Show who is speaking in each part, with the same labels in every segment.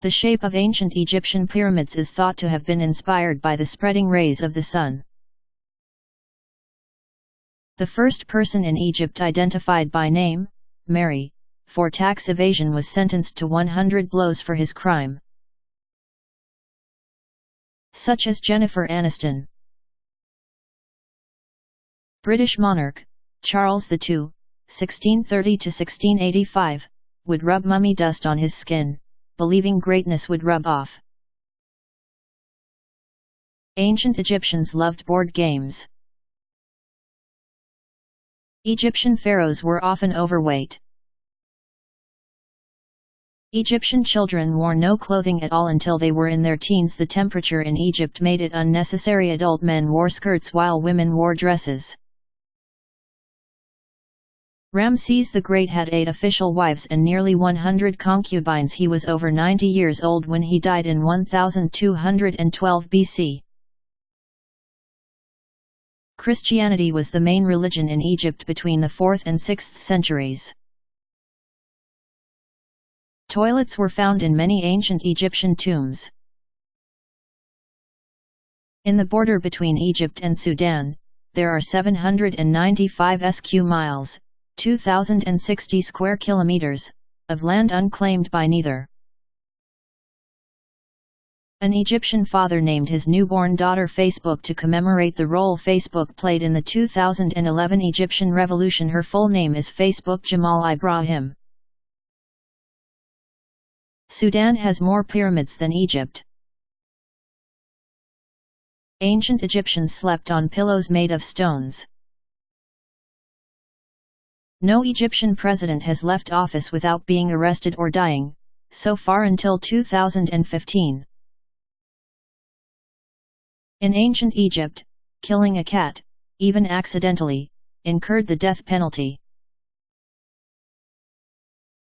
Speaker 1: The shape of ancient Egyptian pyramids is thought to have been inspired by the spreading rays of the sun. The first person in Egypt identified by name, Mary, for tax evasion was sentenced to 100 blows for his crime. Such as Jennifer Aniston. British monarch, Charles II, 1630–1685, would rub mummy dust on his skin, believing greatness would rub off. Ancient Egyptians loved board games. Egyptian pharaohs were often overweight. Egyptian children wore no clothing at all until they were in their teens. The temperature in Egypt made it unnecessary. Adult men wore skirts while women wore dresses. Ramses the Great had 8 official wives and nearly 100 concubines. He was over 90 years old when he died in 1212 BC. Christianity was the main religion in Egypt between the 4th and 6th centuries. Toilets were found in many ancient Egyptian tombs. In the border between Egypt and Sudan, there are 795 sq miles, 2,060 square kilometers, of land unclaimed by neither. An Egyptian father named his newborn daughter Facebook to commemorate the role Facebook played in the 2011 Egyptian revolution. Her full name is Facebook Jamal Ibrahim. Sudan has more pyramids than Egypt. Ancient Egyptians slept on pillows made of stones. No Egyptian president has left office without being arrested or dying, so far until 2015. In ancient Egypt, killing a cat, even accidentally, incurred the death penalty.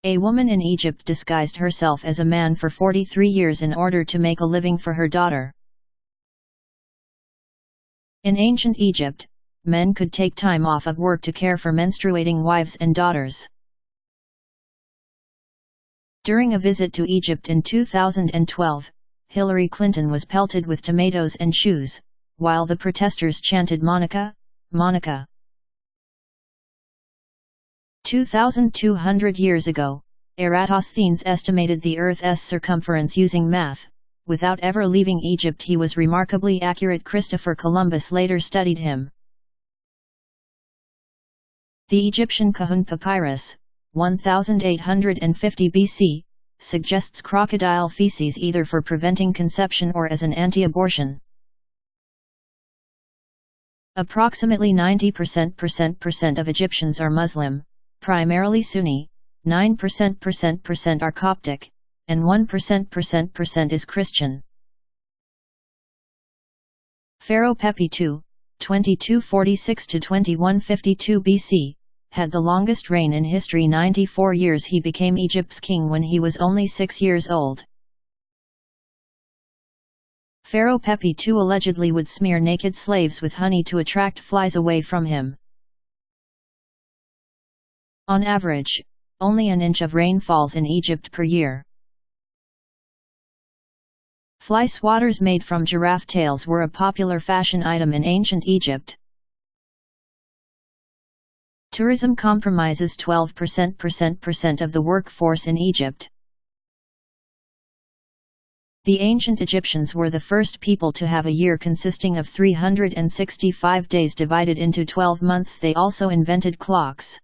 Speaker 1: A woman in Egypt disguised herself as a man for 43 years in order to make a living for her daughter. In ancient Egypt, men could take time off of work to care for menstruating wives and daughters. During a visit to Egypt in 2012, Hillary Clinton was pelted with tomatoes and shoes, while the protesters chanted "Monica, Monica." 2,200 years ago, Eratosthenes estimated the Earth's circumference using math. Without ever leaving Egypt, he was remarkably accurate. Christopher Columbus later studied him. The Egyptian Kahun papyrus, 1850 BC, suggests crocodile feces either for preventing conception or as an anti-abortion. Approximately 90% of Egyptians are Muslim, primarily Sunni, 9% are Coptic, and 1% is Christian. Pharaoh Pepi II, 2246–2152 BC, had the longest reign in history, 94 years. He became Egypt's king when he was only 6 years old. Pharaoh Pepi II allegedly would smear naked slaves with honey to attract flies away from him. On average, only an inch of rain falls in Egypt per year. Fly swatters made from giraffe tails were a popular fashion item in ancient Egypt. Tourism comprises 12% of the workforce in Egypt. The ancient Egyptians were the first people to have a year consisting of 365 days divided into 12 months. They also invented clocks.